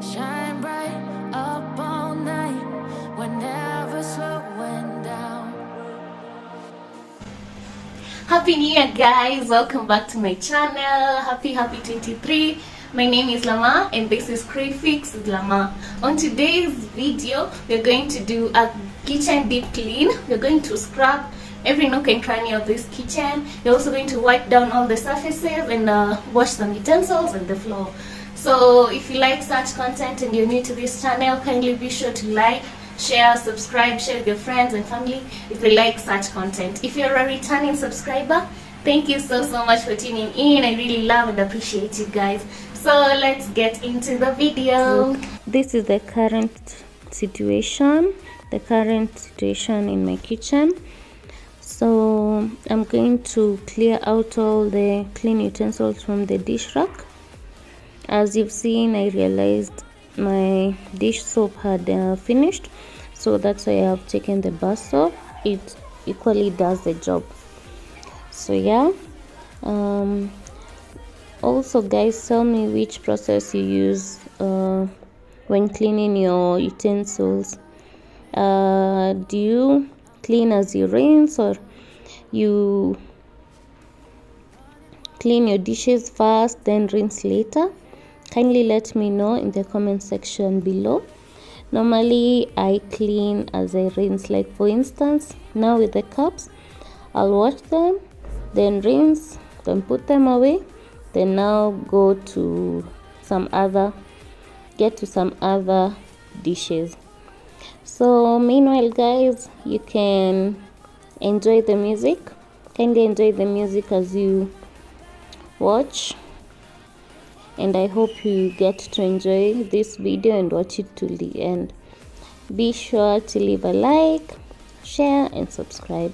Shine bright up all night. We're never slowing down. Happy New Year, guys! Welcome back to my channel. Happy 23. My name is Lama and this is Crayfix with Lama. On today's video, we're going to do a kitchen deep clean. We're going to scrub every nook and cranny of this kitchen. We're also going to wipe down all the surfaces and wash some utensils and the floor. So if you like such content and you're new to this channel, kindly be sure to like, share, subscribe, share with your friends and family if you like such content. If you're a returning subscriber, thank you so much for tuning in. I really love and appreciate you guys. So let's get into the video. This is the current situation in my kitchen. So I'm going to clear out all the clean utensils from the dish rack. As you've seen, I realized my dish soap had finished, so that's why I have taken the bar soap. It equally does the job. So yeah, also guys, tell me which process you use when cleaning your utensils. Do you clean as you rinse, or you clean your dishes first then rinse later? Kindly let me know in the comment section below. Normally I clean as I rinse. Like for instance, now with the cups, I'll wash them, then rinse, then put them away, then now get to some other dishes. So meanwhile guys, you can enjoy the music. Kindly enjoy the music as you watch, and I hope you get to enjoy this video and watch it till the end. Be sure to leave a like, share and subscribe.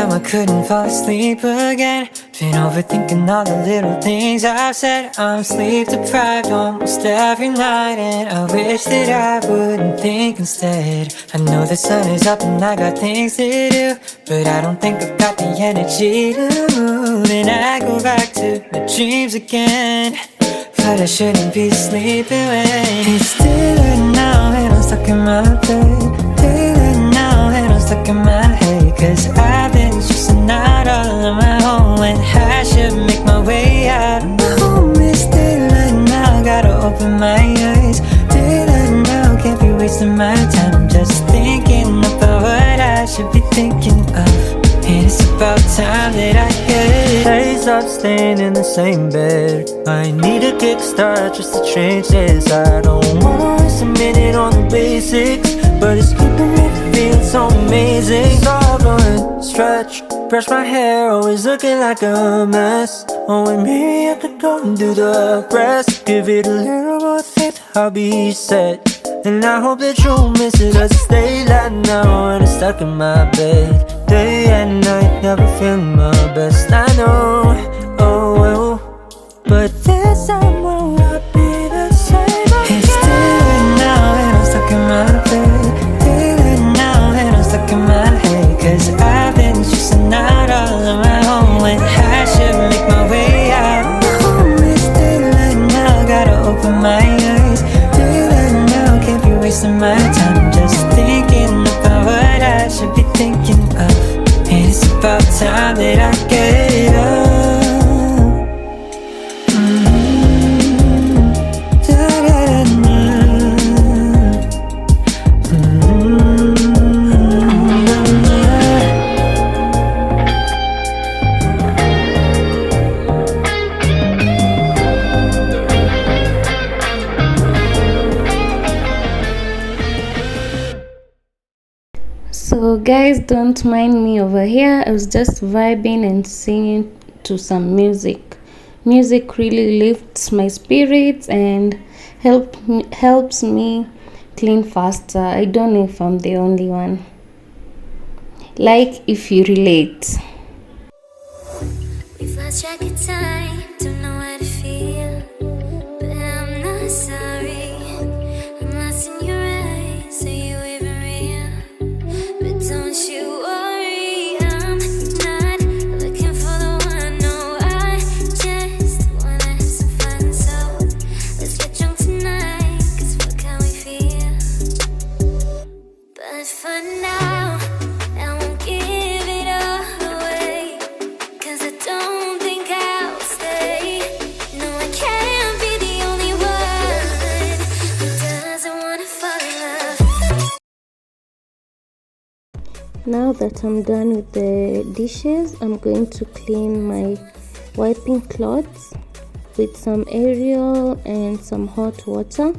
I couldn't fall asleep again. Been overthinking all the little things I've said. I'm sleep deprived almost every night, and I wish that I wouldn't think instead. I know the sun is up and I got things to do, but I don't think I've got the energy to move. And I go back to my dreams again, but I shouldn't be sleeping when it's daylight now and I'm stuck in my bed. Daylight now and I'm stuck in my head, 'cause I've been stressing out all on my own when I should make my way out. My home is daylight now, gotta open my eyes. Daylight now, can't be wasting my time. I'm just thinking about what I should be thinking of, and it's about time that I get. Hey, stop staying in the same bed. I need a kickstart just to change this. I don't wanna waste a minute on the basics, but it's keeping me feeling so amazing. Stop going, stretch, brush my hair, always looking like a mess. Oh, and maybe I could go and do the rest. Give it a little more faith, I'll be set. And I hope that you'll miss it, 'cause it's daylight now and I'm stuck in my bed. Day and night, never feeling my best, I know, oh well, but this time will not be the same. It's daylight now and I'm stuck in my bed. Daylight now and I'm stuck in my head, 'cause I've been stressing out all on my own when I should make my way out. My home is daylight now, gotta open my eyes. Daylight now, can't be wasting my time. Just thinking about what I should be thinking of, and it's about time that I get up. So guys, don't mind me over here. I was just vibing and singing to some music. Music really lifts my spirits and helps me clean faster. I don't know if I'm the only one. Like if you relate. We've lost track of time, don't know how to feel, but I'm not sorry. Now that I'm done with the dishes, I'm going to clean my wiping cloths with some Ariel and some hot water.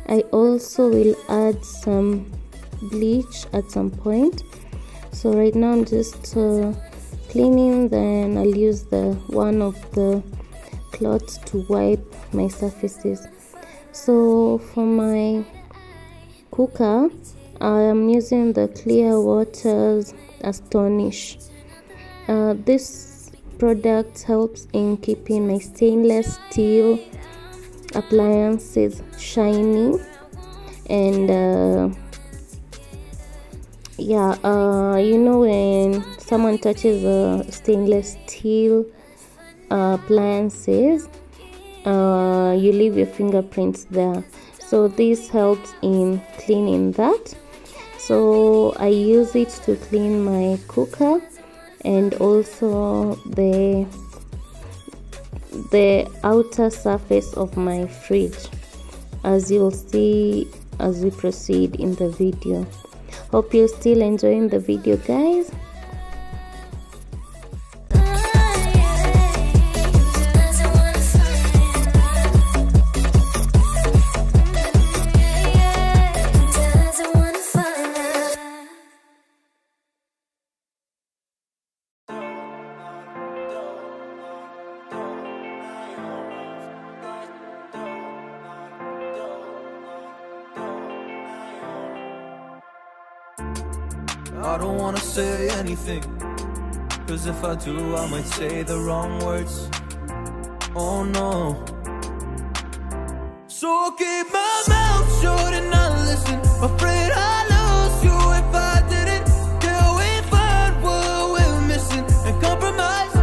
I also will add some bleach at some point. So right now I'm just cleaning, then I'll use the one of the cloths to wipe my surfaces. So for my cooker, I am using the Clear Waters Astonish. This product helps in keeping my stainless steel appliances shiny, and you know, when someone touches a stainless steel appliances, you leave your fingerprints there. So this helps in cleaning that. So I use it to clean my cooker and also the outer surface of my fridge, as you'll see as we proceed in the video. Hope you're still enjoying the video, guys. I don't wanna say anything, cause if I do I might say the wrong words. Oh no. So I'll keep my mouth shut and not listen. Afraid I lose you if I didn't. Till we find what we're missing and compromise.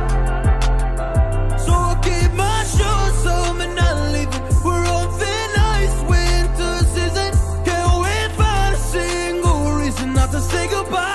So I'll keep my shoes on and not leaving. We're on thin ice, winter season. Can't wait for a single reason not to say goodbye.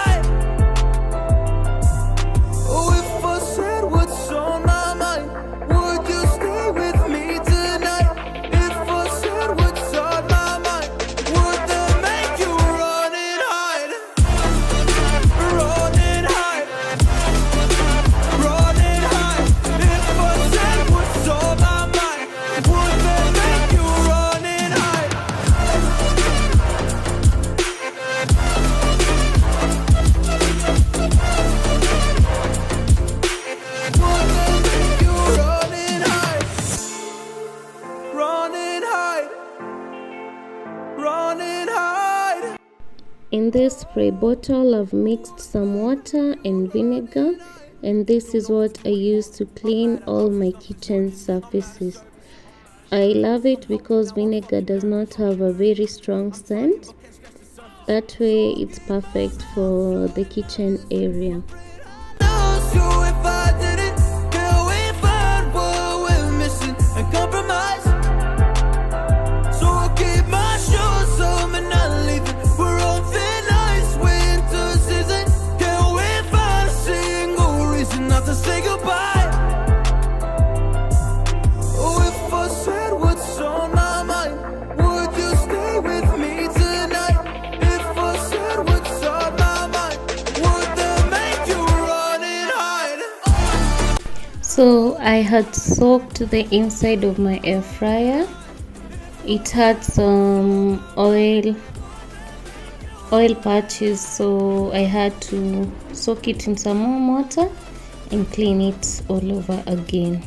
In this spray bottle, I've mixed some water and vinegar, and this is what I use to clean all my kitchen surfaces. I love it because vinegar does not have a very strong scent. That way it's perfect for the kitchen area. So I had soaked the inside of my air fryer. It had some oil patches, so I had to soak it in some more water and clean it all over again.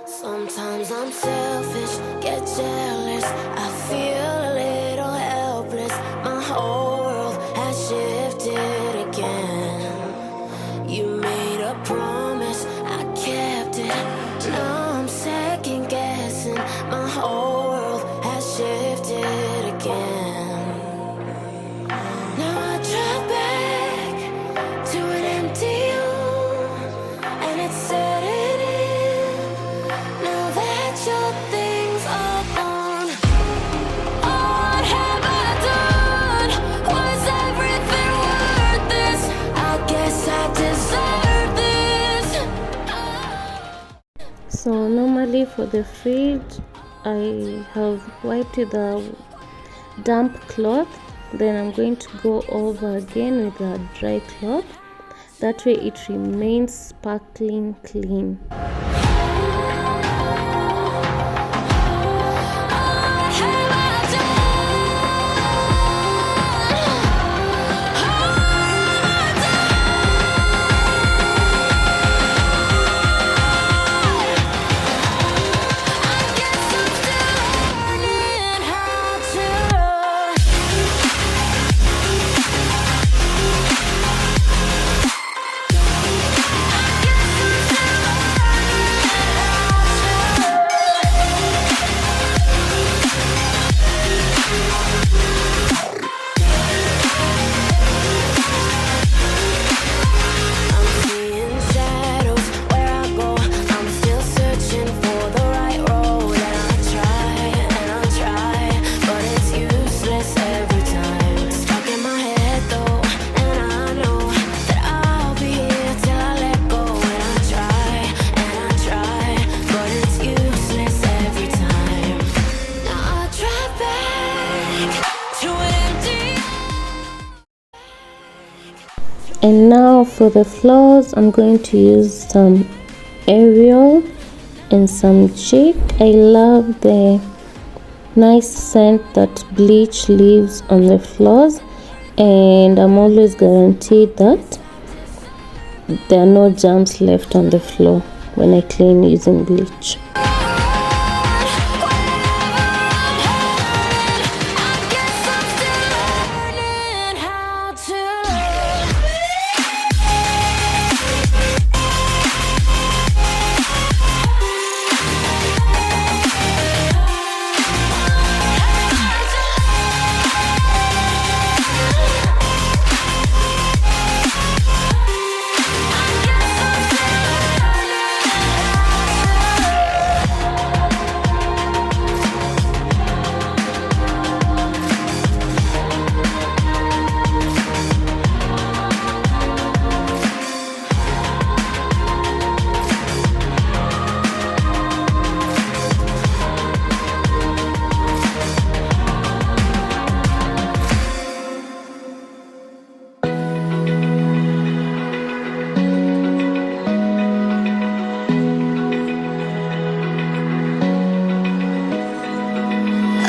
Sometimes I'm selfish, get jealous. I feel a little helpless. My whole world has shifted again. You made a promise, I kept it. Now I'm second guessing. My whole world has shifted again. Now I drop back to an empty room, and it's setting in. Now that you're normally for the fridge, I have wiped with a damp cloth, then I'm going to go over again with a dry cloth. That way it remains sparkling clean. And now for the floors, I'm going to use some Ariel and some Chic. I love the nice scent that bleach leaves on the floors, and I'm always guaranteed that there are no germs left on the floor when I clean using bleach.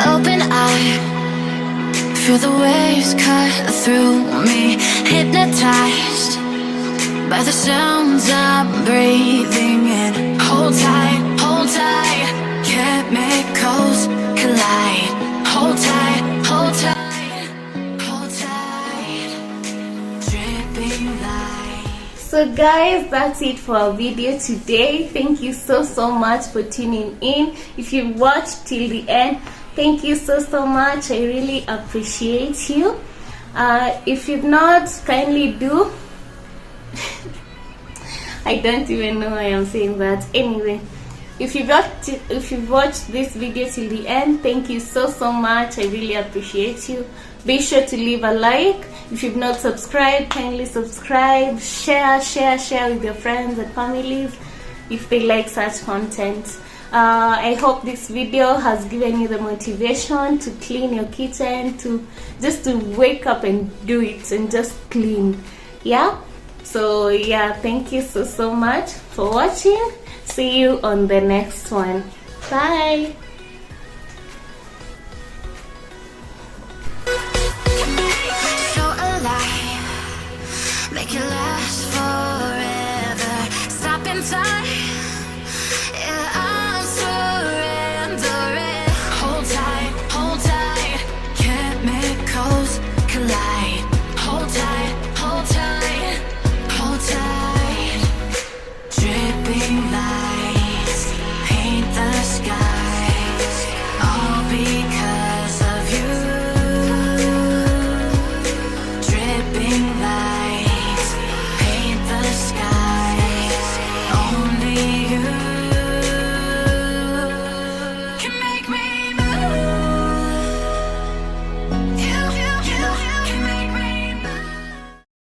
Open eye, feel the waves cut through me, hypnotized by the sounds I'm breathing in. Hold tight, chemicals collide. Hold tight, hold tight, hold tight, dripping light. So guys, that's it for our video today. Thank you so much for tuning in. If you watched till the end, thank you so much. I really appreciate you. If you've not, kindly do. I don't even know why I'm saying that. Anyway, if you've watched this video till the end, thank you so much. I really appreciate you. Be sure to leave a like. If you've not subscribed, kindly subscribe, share with your friends and families if they like such content. I hope this video has given you the motivation to clean your kitchen, to wake up and do it and just clean. Yeah, so yeah, thank you so much for watching. See you on the next one. Bye.